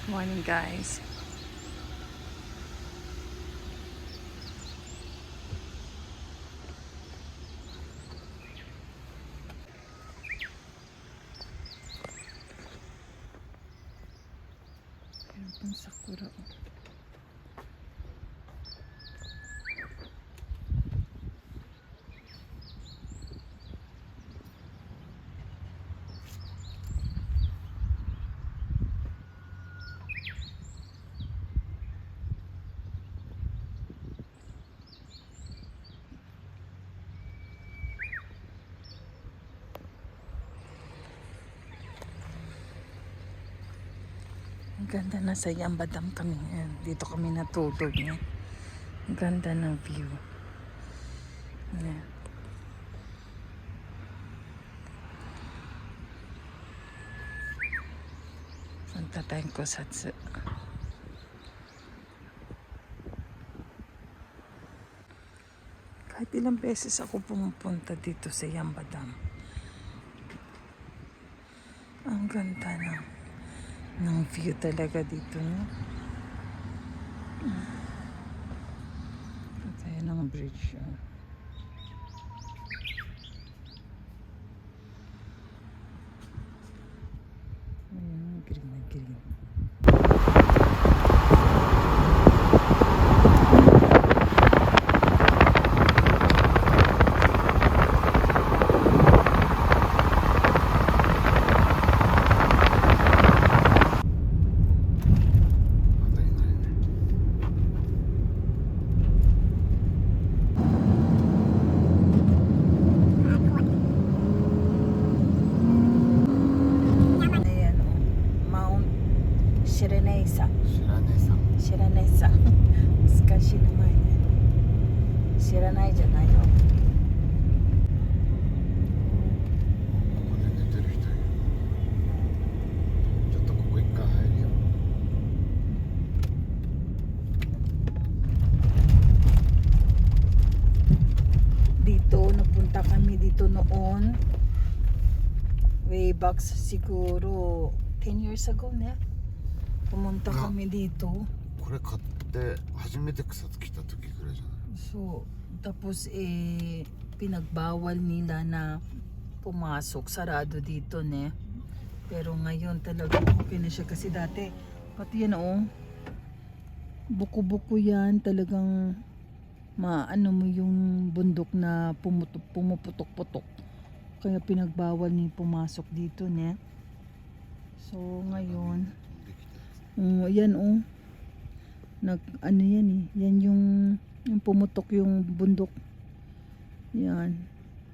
Morning, guys. Meron pang sakura. Ang ganda na sa Yambadam kami ngayon. Dito kami natulog. Eh. Ang ganda ng view. Ayan. Punta tayong Kusatsu. Kahit ilang beses ako pumupunta dito sa Yambadam. Ang ganda ng view talaga dito, no? At ayan ang bridge. Ayan, green na green. Shiranesa. Shiranesa. 難しい名前ね。知らないじゃないよ。ここで寝てる人いる。ちょっとここ一回入るよ。Dito, napunta kami dito noon. Way back siguro 10 years ago na. Pumunta kami dito. これ買って初めて草津来た時ぐらいじゃない？ So, tapos pinagbawal nila na pumasok, sarado dito ne. Pero ngayon talaga okay na siya kasi dati pati yan buko-buko yan, talagang maano mo yung bundok na pumuputok-putok. Kaya pinagbawal ni pumasok dito ne. So ngayon, yan ano yan eh. Yan yung pumutok yung bundok. Yan.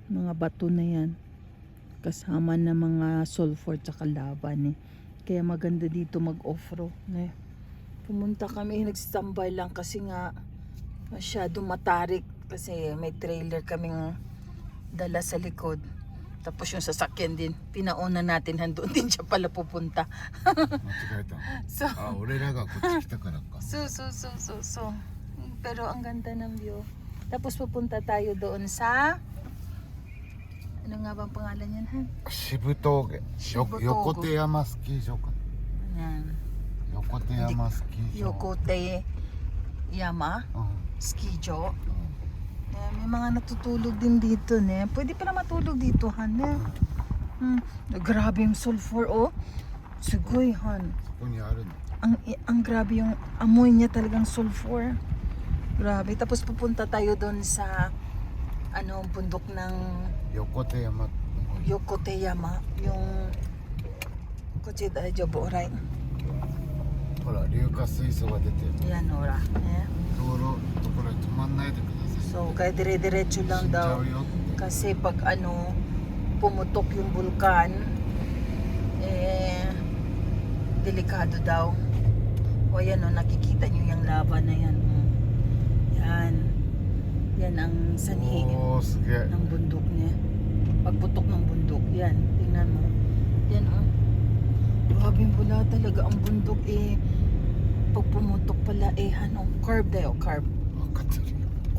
Mga bato na yan. Kasama na mga sulfur tsaka lava eh. Kaya maganda dito mag-off-road eh. Pumunta kami, nagstambay lang kasi nga masyado matarik kasi may trailer kaming dala sa likod. Tapos yung sasakyan din, pinauna natin, handun din siya pala pupunta. 間違えた。 So, あ、俺らがこっち来たからか。 so. Pero ang ganda ng view. Tapos pupunta tayo doon sa, ano nga bang pangalan yan, ha? 渋峠。渋峠。横手山スキー場かな。 Yan. 横手山スキー場。 Yokote Yama うん。 Ski Joe. May mga natutulog din dito, ne. Pwede pala matulog dito, han, ne. Grabe yung sulfur, Sugoy, han. そこにあるの。 Ang grabe yung amoy niya, talagang sulfur. Grabe. Tapos pupunta tayo doon sa bundok ng 横手山。 Yokote Yama. Yung Kochi Daijobu, right? ほら、硫化水素が出てる。 Yan, ora. Eh? 道路ところに止まんないでください。 So, kaya dire-diretso lang 死んじゃ daw. うよって。 Kasi pag pumutok yung bulkan, delikado daw. O yan nakikita nyo yung lava na yan. Yan. Yan ang sanhi おー、すげえ。 ng bundok niya. Pagputok ng bundok, yan. Tingnan mo. Yan Grabe pula talaga ang bundok pag pumutok pala curve dayo, curve. 分かってるよ。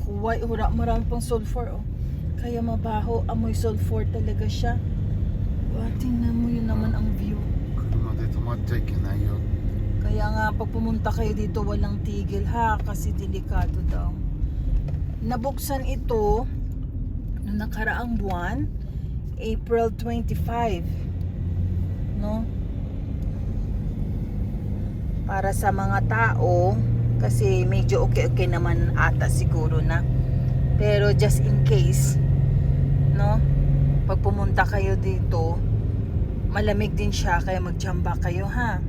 Huwag, marami pang sulfur Kaya mabaho, amoy sulfur talaga siya. Tingnan mo yun naman ang view. 車で止まっちゃいけないよ。 Kaya Kaya nga pag pumunta kayo dito walang tigil ha, kasi delikado daw. Nabuksan ito noong nakaraang buwan, April 25, no? Para sa mga tao, kasi medyo okay naman ata siguro na. Pero just in case, no? Pag pumunta kayo dito, malamig din siya, kaya magtsamba kayo ha.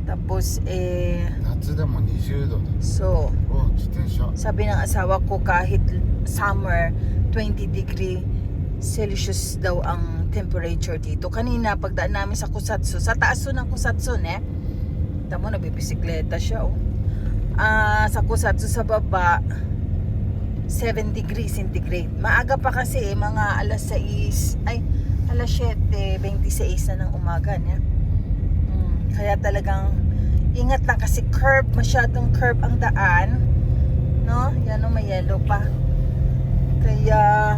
Tapos 夏でも20度だ so お自転車 sabi ng asawa ko kahit summer 20 degree Celsius daw ang temperature dito. Kanina pagdaan namin sa Kusatsu, sa taas ng Kusatsu tamo nabibisikleta siya sa Kusatsu sa baba 7 degrees centigrade. Maaga pa kasi mga alas 6 ay alas 7:26 na ng umaga niya. Kaya talagang ingat lang kasi masyadong curve ang daan, no? Yan o, may yellow pa. Kaya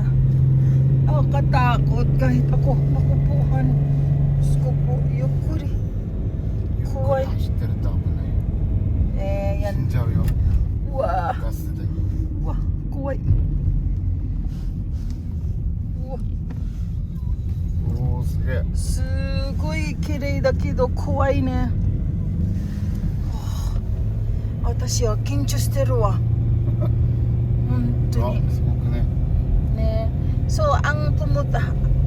katakot kahit ako makupuhan. Diyos ko po, yukuri. ゆっくり Kuway. 走ってると危ないよ Yan. 死んじゃうよ Wah. ガスで Wah, kuway. Wah. おおすげえすごい綺麗だけど怖いね。私は緊張してるわ。本当あに。すごくね Ne. So, ang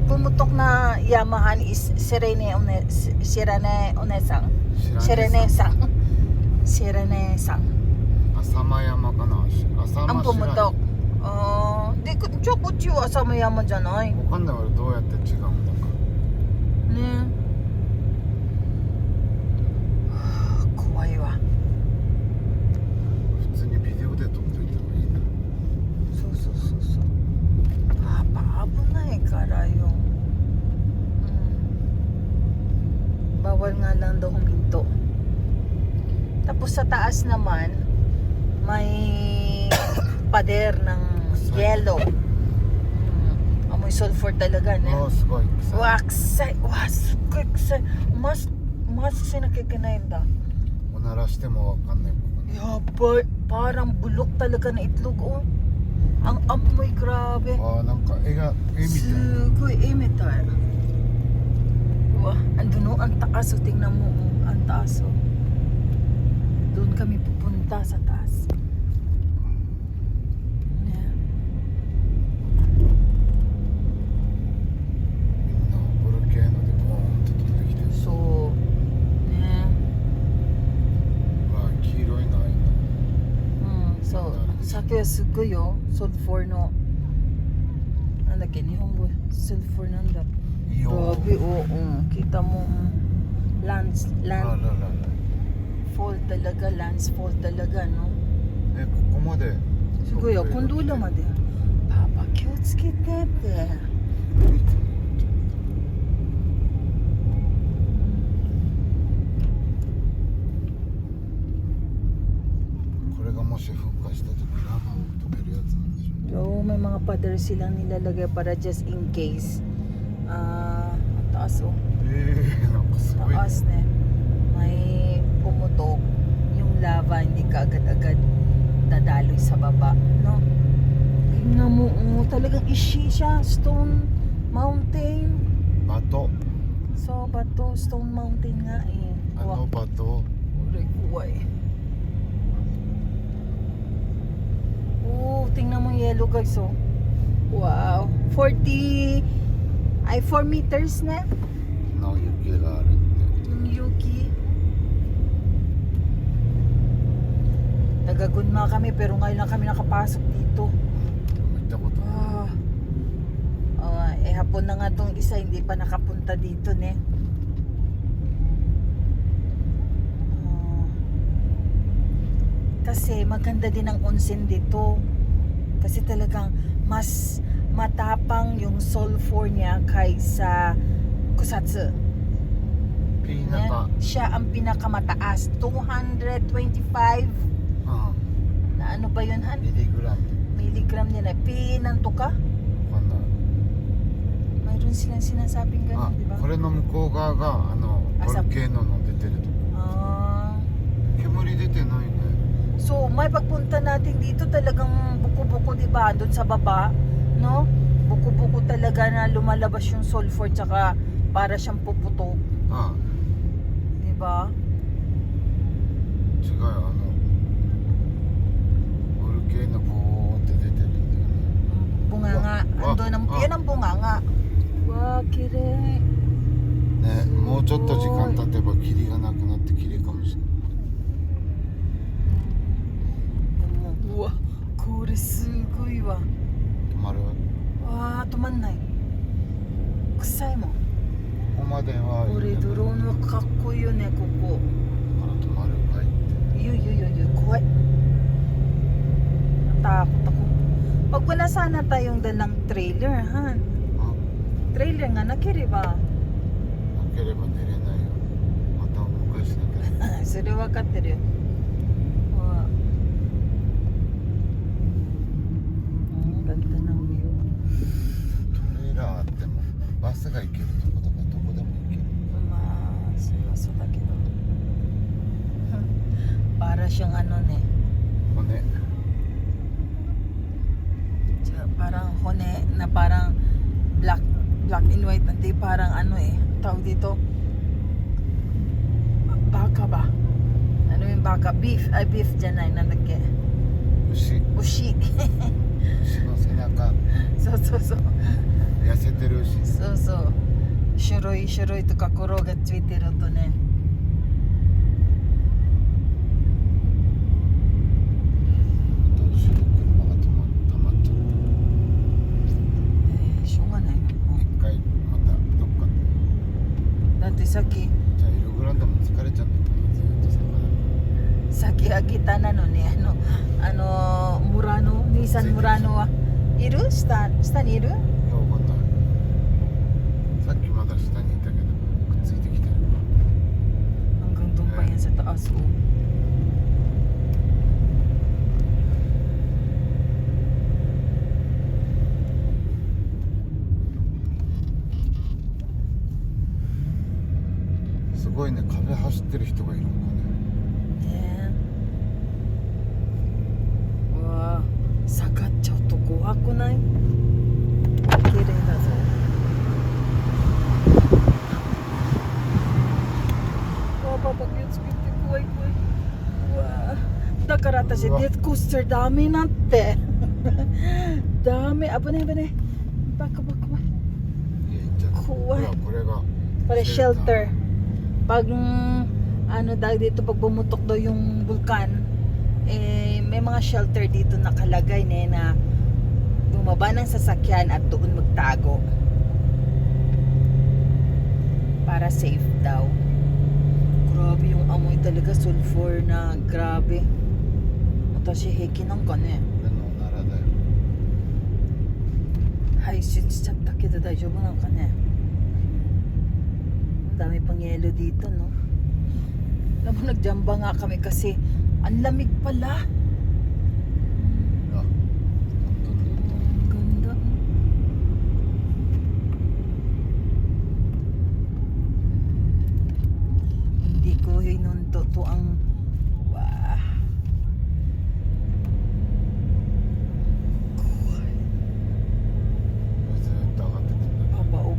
pumutok na Yamaha is Sirene Onesang. 知らねえさ Sirene-san. 浅間山かな浅 Ang 間知らない pumutok. Di ko, Chokuchi wa Asama Yama janai. わかんない俺どうやって違うんだか Ne. Kuwai wa. 普通にビデオで撮っといた方がいいな So. Paabunay karayo. Bawal nga lang daw huminto. Tapos sa taas naman, may pader ng yellow. Amoy sulfur talaga, お ne? おすごい臭い Waksay! Wow, sugoi kusay. Mas sinakikinayin da. おならしてもわかんないここに Yabay! Parang bulok talaga na itlog, oh. Ang amoy, grabe. あーなんか絵みたい Sugoy, imitar. Wah, andun o, ang taas o. Tingnan mo, ang taas o. Doon kami pupunta sa taas. Yeah. みんなボルケーノでボーンって飛んできてる So, yeah. わあ黄色いのあいな So, sake wa sugoi yo. Sulfur no. Nandake, Nihongo. Sulfur nanda. いいよ Grabe, oo. Kita mo, lands, ららら land ら fall talaga, landsfall talaga, no? えここまで Sugoy yo, kondulo ma de. Papa, kiyotsuketeって. これがもし噴火した時ラバを止めるやつなんでしょ Oo, may mga pader silang nilalagay para just in case. Ang taas oh. なんかすごいね Taas ne. May pumutok. Yung lava hindi ka agad-agad dadaloy sa baba, no? Tingnan mo, talagang ishi siya. Stone Mountain. バト So, bato, Stone Mountain nga eh. あのバト Uray, kuway. Tingnan mo yung yellow guys, oh. Wow. 4 meters na. の雪があるって Yung yuki. Nagagunma kami pero ngayon lang kami nakapasok dito. でも行ったことない Hapon na nga tong isa, hindi pa nakapunta dito, ne. Kasi maganda din ang onsen dito. Kasi talagang mas matapang yung sulfur niya kaysa Kusatsu. ピーナカ Siya ang pinakamataas, 225 na ano ba yun, Han? ミリグラム Milligram niya na. Pinanto ka? わかんない Mayroon silang sinasabing あ gano'n, di ba? これの向こう側がボルケーノの出てるとこ Ah, 煙出てないね。 So, may pagpunta natin dito talagang buko-buko, di ba? Doon sa baba, no? Buko-buko talaga na lumalabas yung sulfur tsaka para siyang puputok, ああ di ba? 違うよ、ボルケーノボーって出てるんだよね。 Bunganga. Wow. Andun ang, Wow. yan ang bunganga. Wow, kire. ね、もうちょっと時間経てば霧がなくなって綺麗かもしれない。 Wow, kore sugoi wa. 止まる？ Wow, tumannai. Kusai mo. ここまでは Kore, drone wa kakkoy yun eh, koko. あら止まるかいって。 Yuy, kuwai. Natakot ako. Pag wala sana tayong dalang trailer, ha? あ、 Trailer nga, nakiri ba? なければ寝れないよ。またお迎えしなきゃ。 それ分かってるよ。わあ、ganda ng view. トレーラーあってもバスが行けるとこだからどこでも行ける。 Ma, seryoso da kedo. Para siyang ano ne. 骨。 Parang hone na parang black and white, hindi parang ano eh, tawag dito, baka ba? Ano yung baka? Beef dyan ay nalagay. 牛。 Ushi. 牛の背中。 So. 痩せてる牛。 So. Shuroy to kakuro ga tsuiteru to ne. 後ろ車が止まっちゃう。しょうがないな。一回またどっか。だってさっきじゃあイルグランドも疲れちゃったからずっとさ。 agita na no ni Murano, Nissan Murano wa iru? Stan iru? いや、わかんない。さっきまだ下にいたけどくっついてきてる。 Hanggang doon pa yan sa taas oh. Mm. すごいね、壁走ってる人がいるのかね。 Yan. Wow. Sagat chow to kuha ko na eh. Kire na zo. Wow, papa, gets pretty kuwai. Wow. だから私、うわデッドコースターダメなんて。ダメ、危ね。バカ。いや、行っちゃった。怖い。これが Para shelter. Pag ano dahil dito pag bumutok daw yung bulkan, eh may mga shelter dito nakalagay na bumaba ng sasakyan at doon magtago. Para safe daw. Grabe yung amoy talaga, sulfur na grabe. Watashi heki nan ka ne. 俺のおならだよ。排出しちゃったけど大丈夫なんかね。Ang dami pang yelo dito, no? Alam mo, nagjamba nga kami kasi ang lamig pala. あ、どんどん Ganda. Hindi ko hinunto to ang wah. ずっと上がってってんだ。 Papa, o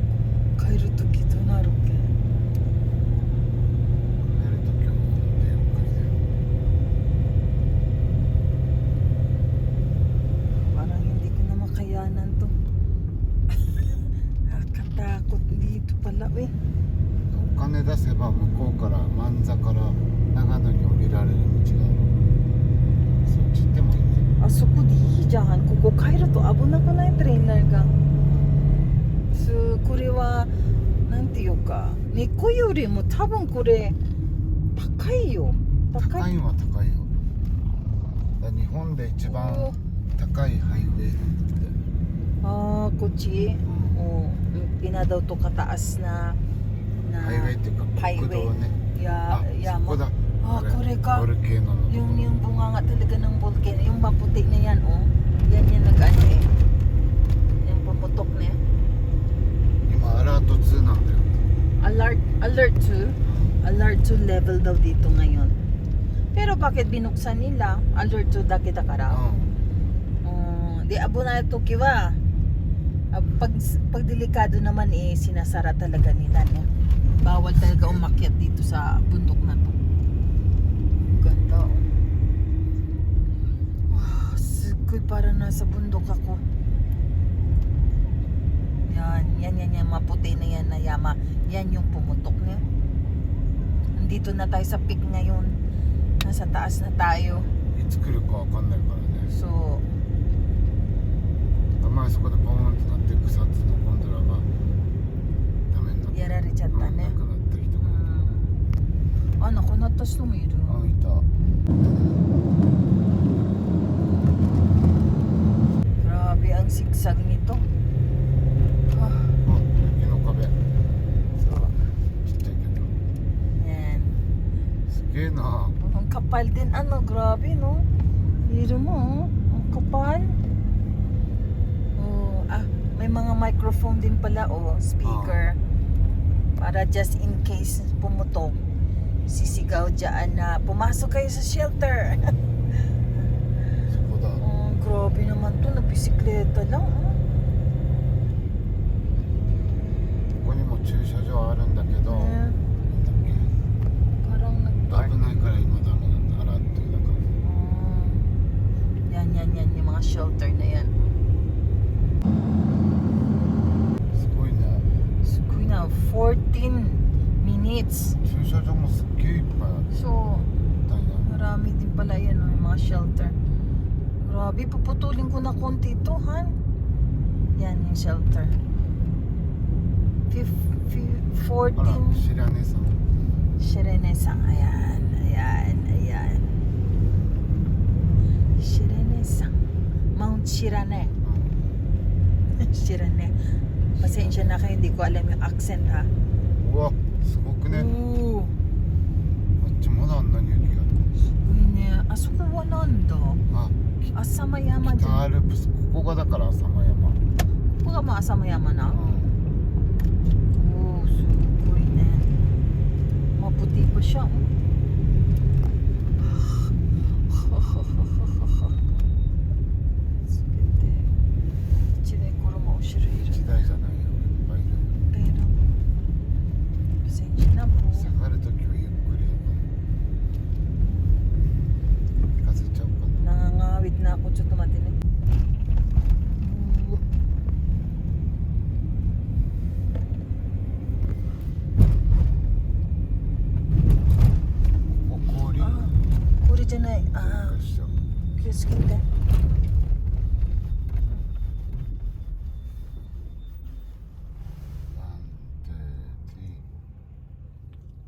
帰るときとなるけ。寝るときはもうゆっくりだよ。 Parang hindi ko na makayanan to. Nakatakot dito pala eh. お金出せば向こうから万座から長野に降りられる道がある。そっち行ってもいいね。 あそこでいいじゃん。ここ帰ると危なくないトレーナーが。これはなんていうか、猫よりも多分これ高いよ。高いは高いよ。だから日本で一番高いハイウェイなんだって。 Ah, kotse. Oh, pinadaw to kataas na ハイウェイっていうか国道ね。 Yeah, そこだ。 Ah, これか。 ボルケーノのところ。 yung bunga nga talaga ng volcano, yung maputi na yan, oh. Yan yung nag-ano eh. Yung pumutok na yan. 今アラート2なんだよ。 Alert 2 level daw dito ngayon. Pero bakit binuksan nila? Alert to dake da kara. う Di abo na toki wa pag delikado naman sinasara talaga nila niya. Bawal talaga umakyat dito sa bundok na to. Ganda oh. Wow, sikoy para nasa bundok ako. Yan, maputi na yan na yama. Yan yung pumutok niya. Nandito na tayo sa peak ngayon. Nasa taas na tayo. んいつ来るかわかんないからね So, あんまりそこでボーンってなって草津のゴンドラがダメになってやられちゃったね。亡くなった人がい naku, natas na mayroon. たあいた Grabe ang sigsag nito. あ木の壁 So, ちっちゃいけど yan. すげえな Ang kapal din. Grabe, no? Hiro mo, oh. Ang kapal. Oh, may mga microphone din pala, speaker. Para just in case pumutok, sisigaw dyan na pumasok kayo sa shelter. そこだ Grabe naman to, nabisikleta lang. ここにも駐車場あるんだけど、 Eh, なんだっ parang nag-park. け危ないから今ダメなんだ払ってだから Yan, yung mga shelter na yan. すごいね Sikoy na, 14 minutes. 駐車場もすっげえいっぱいある So, みたいな marami din pala yan, yung mga shelter. Grabe, puputulin ko na konti ito, Han. Yan yung shelter. あら 14 白根さん Shirenesa. Ayan. Shirenesa. Mount Shirane. Shirane. Pasensya na kayo, hindi ko alam yung accent, ha. うわすごくね Oo. あっちまだあんなに雪が Uy, ne. Ah, so kuha nanda. あ Asamayama 北ア dyan. ルプスここがだから浅間山 Kuha mo Asamayama na? う Oo, sukoy ne. Maputi pa siya, oh.ん一台じゃないよいっぱいいる Pero, pasensya na po. 下がるときはゆっくりだから行かせちゃおうかな Nangangawit na ako. Tso, tumatinig.氷 Kuri dyan ay. しちゃう Kiyos-kita.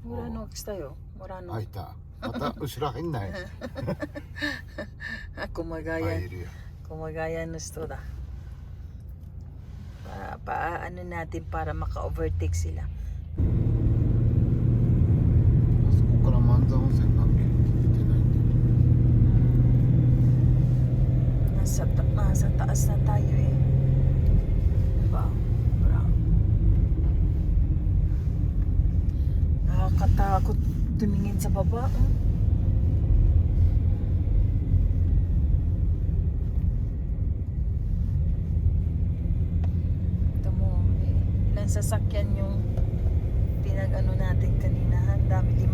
Murano tayo. Murano. 開いたまた後ろ入んない Kumagaya. 入るよ Kumagaya no sto da. Paano natin para maka-overtake sila. あそこから万座温泉何キロって出てないんだよ Nasa taas na tayo eh. Diba? Bra. Nakakatakot tumingin sa baba. Ito mo, ilang sasakyan yung pinag-ano natin kanina. Ang dami, 5?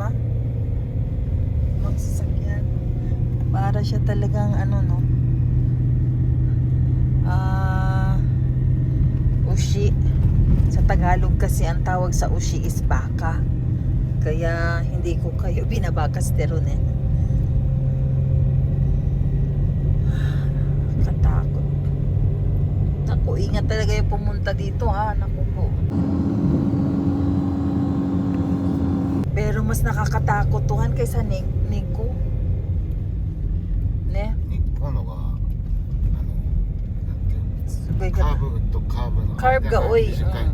5 sasakyan. Para siya talagang no? Ushi. Sa Tagalog kasi ang tawag sa ushi is baka. Kaya hindi ko kayo binabakas teron eh. Katakot. Naku, ingat talaga yung pumunta dito, ha. Naku po. Pero mas nakakatakot tuhan kaysa Nico. Ne? 日光のがなんていうの Sabay カー ka. ブとカーブの Curve が多い。短い、だ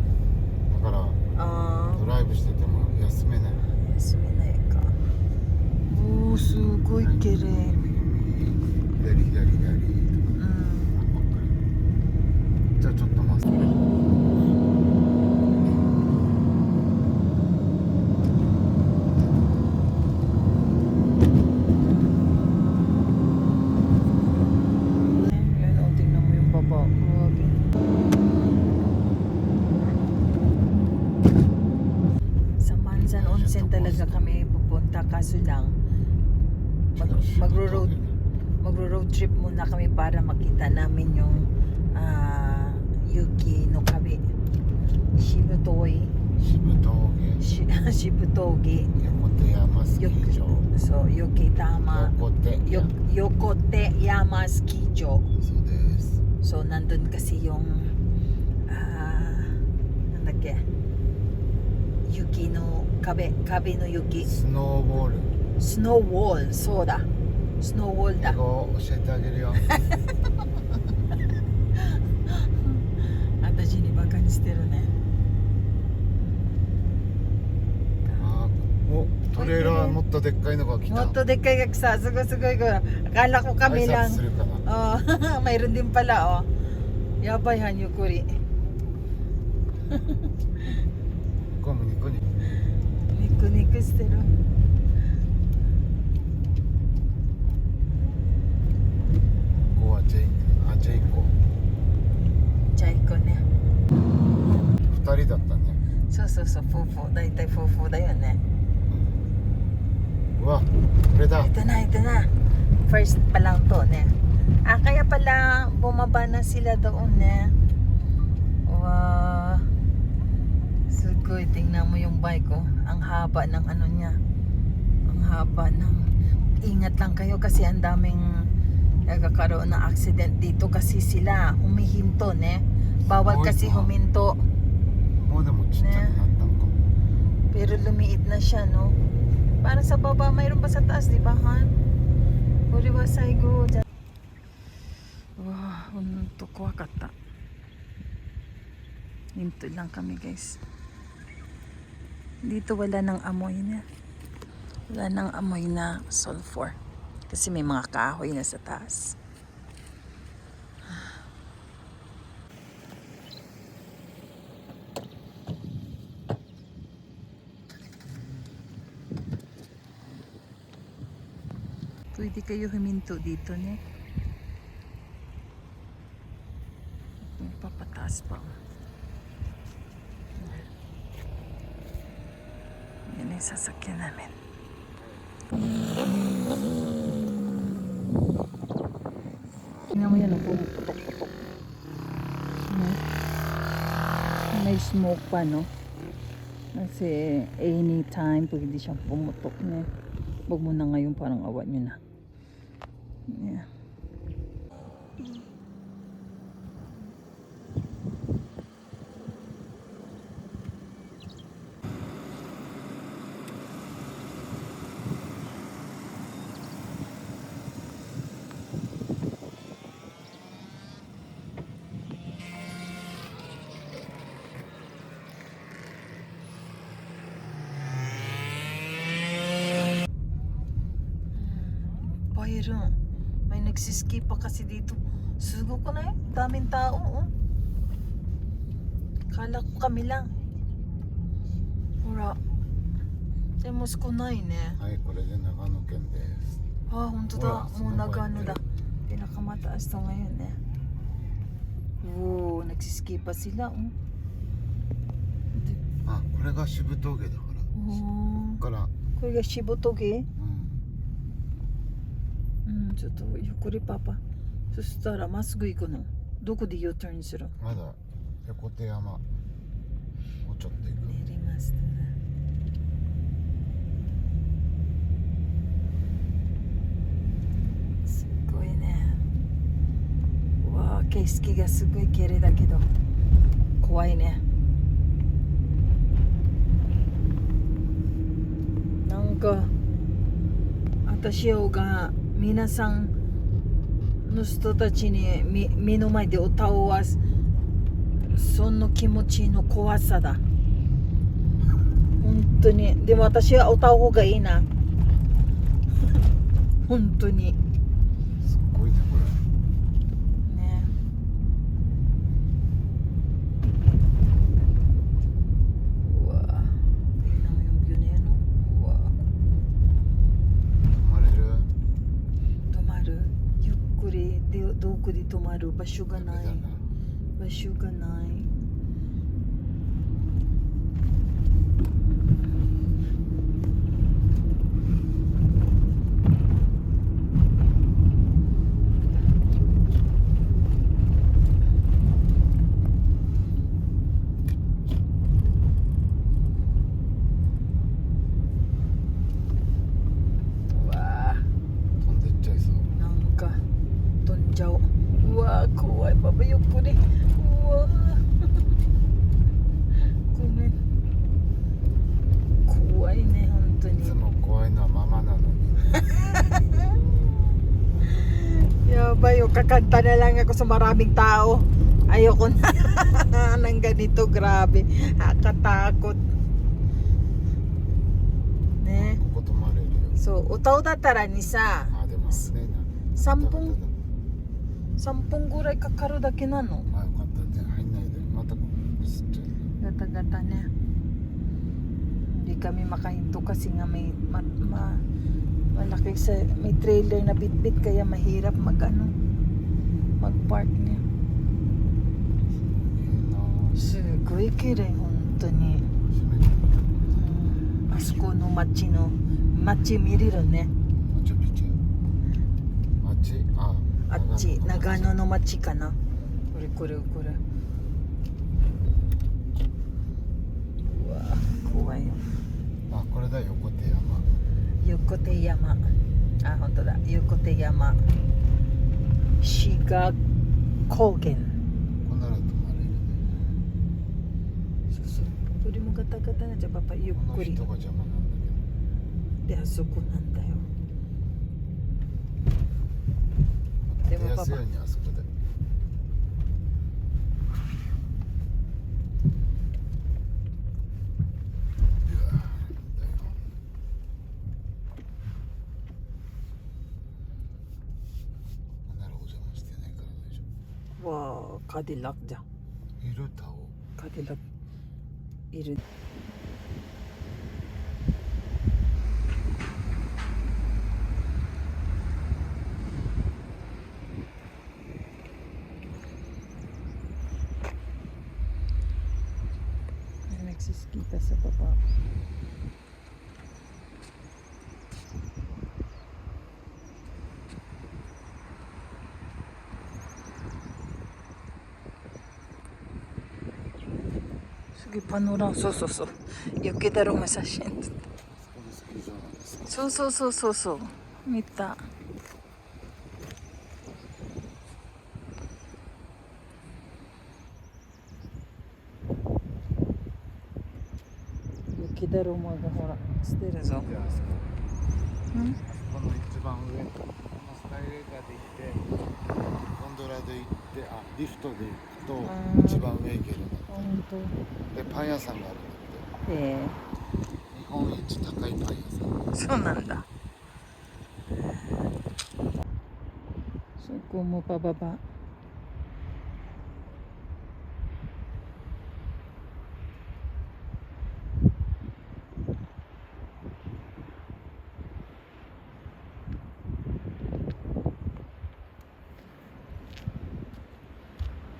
から Ah, ドライブしてても休めない suminay ka. Oh, sugoy kere. 左左左 Mm. じゃあちょっと待って Grabe magro-road magro-road trip muna kami para makita namin yung Yuki no Kabe. Shibutoy. 渋峠 Shibutoge. 横手山スキー場 So, Yokitama. 横手 Yokoteyama Ski Jo. そうです So, nandun kasi yung Yuki no Kabe no Yuki. スノーボール Snow wall. そうだ。Snow wall だ英。語教えてあげるよ私にバカにしてるね。おトレーラーもっとでっかいのが来たもっとでっかいがさ、すごいすごい。Akala ko kami 挨拶 lang. するかな Oh, mayroon din pala, oh. Yabay han yukuri. ゴムニコニコ Niku-nikuしてる。ここはジェイコじゃあ行こうね。 2人だったねそうそうそう、夫婦。だいたい夫婦だよね。うわこれだ Ito na, ito na. First pa lang to, ne. Kaya pala bumaba na sila doon, ne. Wow. Sugoy, tingnan mo yung bike, oh. Ang haba ng ano niya. Ang haba ng... Ingat lang kayo kasi ang daming nagkakaroon ng accident dito kasi sila humihinto, ne. Bawal kasi huminto. もうでもちっちゃくなったのかも Pero lumiit na siya, no? Para sa baba, mayroon pa sa taas, di ba, Han? Uri wa saigo. Wow, honto kuwakatta. Hinto lang kami, guys. Dito wala nang amoy na. Wala nang amoy na sulfur. Kasi may mga kahoy na sa taas. Pwede kayo huminto dito, ne? May papataas pa. Yan yung sasakyan namin. Tingnan mo yan, pumuputok-putok. May smoke pa, no? Kasi anytime pwede siyang pumutok, ne? Huwag mo na ngayon, parang awa nyo na. Yeah. Mayroon. May nagsiski pa kasi dito. Sugo ko na eh. Daming tao, oh. Kala ko kami lang. Hora. Demos ko na eh, ne. はいこれで長野県です Ah, honto da. Wala, Mo nagano sumabay da. Pinakamataas to ngayon, eh. Oo, nagsiski pa sila, oh. あこれが渋峠だから Oh. ここから Ko ga Shibutoge? うん ちょっとゆっくりパパ。そしたらまっすぐ行くの。どこで U-turn する？まだ横手山をちょっと行く練りましたね。すごいね。うわあ、景色がすごい綺麗だけど怖いね。なんか私が皆さんの人たちに目の前で歌をわすその気持ちの怖さだ。本当に。でも私は歌う方がいいな。本当に。すっごいねこれ ね。うわ。Tingnan mo yung view na yan, oh. Wow. 泊まれる泊まる。ゆっくりでどこで泊まる場所がない。だな場所がない。ちゃおう。うわー怖い。パパゆっくり。うわーごめん。怖いね本当いつに。も怖いのはママなのに。 Ya ba yung kakanta na lang ako sa maraming tao. Ayoko na ng ganito, grabe. Nakatakot. Ne. ここ泊まれるよ。そう、歌だったらにさ、あ、でも危ないな。 10 10ぐらいかかるだけなの。あ、よかった。じゃあ入んないで。またこう走っちゃう。 Gata-gata na. Hindi kami makahinto kasi nga may malaki may trailer na bitbit kaya mahirap mag-park niya. すごい綺麗本当に。あそこの街見れるね。マチュピチュ。あっち、あっち長野の街かな。これ。うわ怖いよ。あ、これだ、横手山。横手山。あ、本当だ。横手山。志賀高原。こんなの泊まれるね。そうそう。鳥もガタガタなじゃパパゆっこのくり。人が邪魔なんだけど。であそこなんだよ。でもパパ出やすいようにあそこで。わあ、カディラックじゃん。いるタオ。カディラックいる。Nagsiskita sa baba. Sige, panorama. So. Yuki daro masashin. そこでスキー場なんですか。そう。見た。雪だるまがほら捨てるぞ。いや、あそこ。うんあそこの一番上、このスカイレーターで行って、ゴンドラで行って、あ、リフトで行くと一番上行けるの。あ、本当。で、パン屋さんがあるんだって。え日本一高いパン屋さん。え、そうなんだ。そこもパパパ。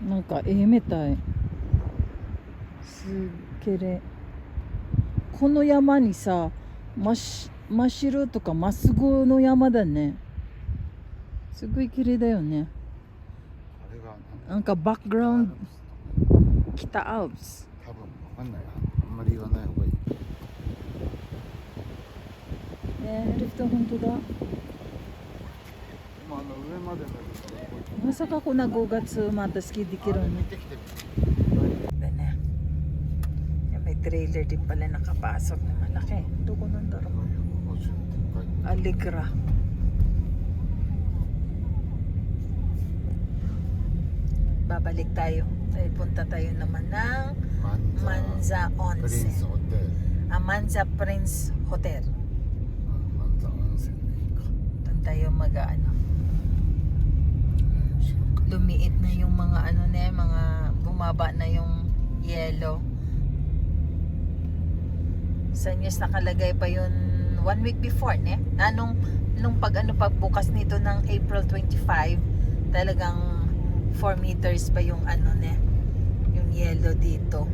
なんか絵みたい。すっげえ。この山にさ、真っ白とかまっすぐの山だね。すごい綺麗だよね。あれがなんかバックグラウンド北アルプス。多分わかんない。あんまり言わない方がいい。ね、リフト本当だ。今上までだけど、まさかこんな5月またスキーできるの。見てきてYan na. Yan, may trailer din pala nakapasok na malaki. Ito ko nang daro. Aligra. Babalik tayo. Dahil punta tayo naman ng Manza プリンス Onsen. ホテル。 Manza Prince Hotel. マンザ温泉でいいか。 Doon tayo lumiit na yung mga ano na mga bumaba na yung yellow. Sa news nakalagay pa yun 1 week before ne. Nung pagbukas nito ng April 25, talagang 4 meters pa yung ano ne, yung yellow dito.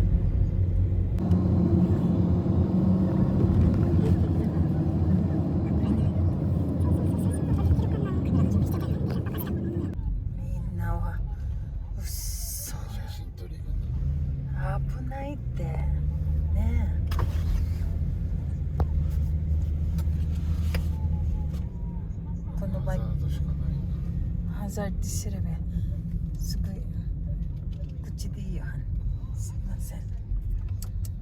ハザードすればすごい口でいいよ。すいません。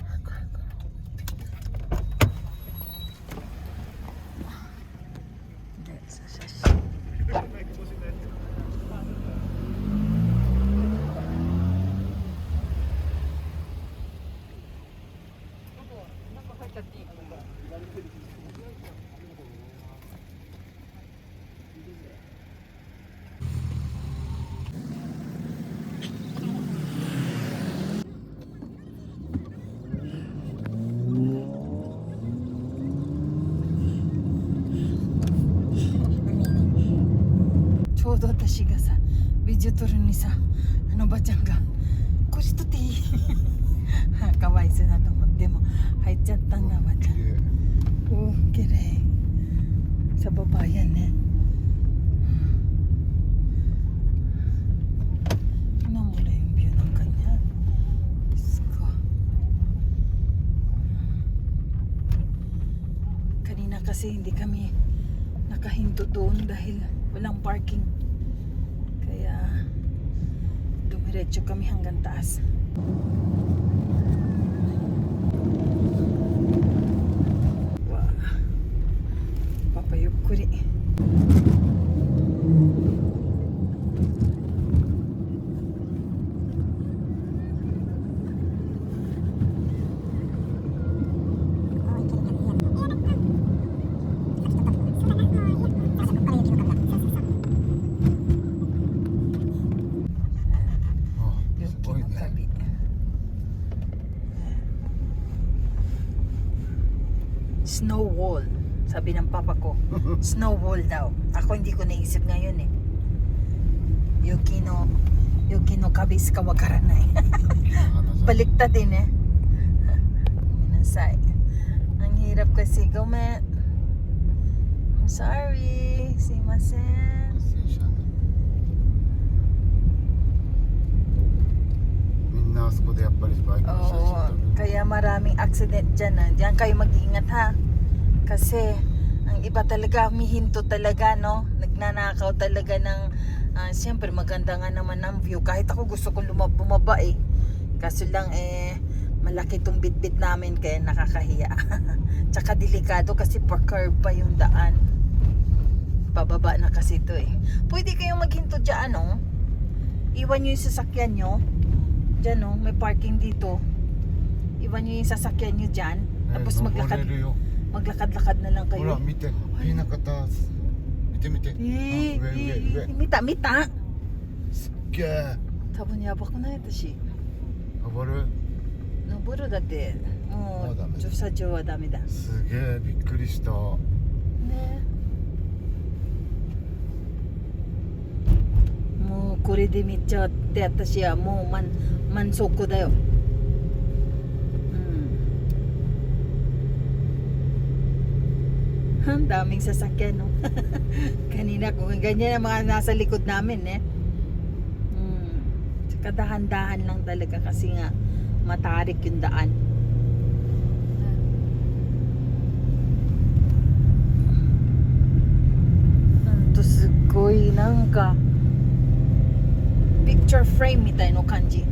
早く早く。で、写真。ちょうど私がさビデオ撮るにさあのおばちゃんが「これしとっていい? 」かわいそうなと思っても入っちゃったんだおばちゃん。綺麗sa baba yan eh. Tingnan mo lang yung view ng kanya. Diyos ko. Kanina kasi hindi kami nakahinto doon dahil walang parking. Kaya dumiretso kami hanggang taas. Wow. Papayukkuri. Snow wall. Sabi ng papa ko, snow wall daw. Ako hindi ko naisip ngayon eh. Yuki no kabis ka wakaranay. Baliktad din eh. Minasay. Ang hirap kasi gawin. I'm sorry. Simasen. Minna あそこでやっぱりバイクの写真 Oo, 撮る。 kaya maraming accident dyan. Diyan kayo mag-iingat ha. Kasi ang iba talaga humihinto talaga, no? Nagnanakaw talaga ng siyempre maganda nga naman ang view. Kahit ako gusto kong bumaba eh. Kaso lang malaki tong bitbit namin kaya nakakahiya. Tsaka delikado kasi pa-curve pa yung daan. Pababa na kasi ito eh. Pwede kayong maghinto dyan, no? Iwan nyo yung sasakyan nyo. Diyan, no? May parking dito. Iwan nyo yung sasakyan nyo dyan. Tapos 登れるよ。 maglakad-lakad na lang ほら kayo. 見て、ピーナカタ見て見て。あ、上。 Mita. すっげえ。多分やばくない私。登る。登るだってももうダメう駐車場はダメだ。ね。すげえびっくりした。もうこれで見ちゃって私はもう満足だよ。Ang daming sasakyan, no? Kanina kung ganyan ang mga nasa likod namin, eh. Tsaka dahan-dahan lang talaga kasi nga matarik yung daan. Ito sugoi nanka picture frame みたいな感じ。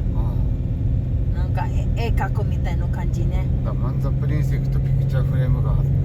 なんか絵描くみたいな感じね。マンザプリンス行くとピクチャーフレームがあって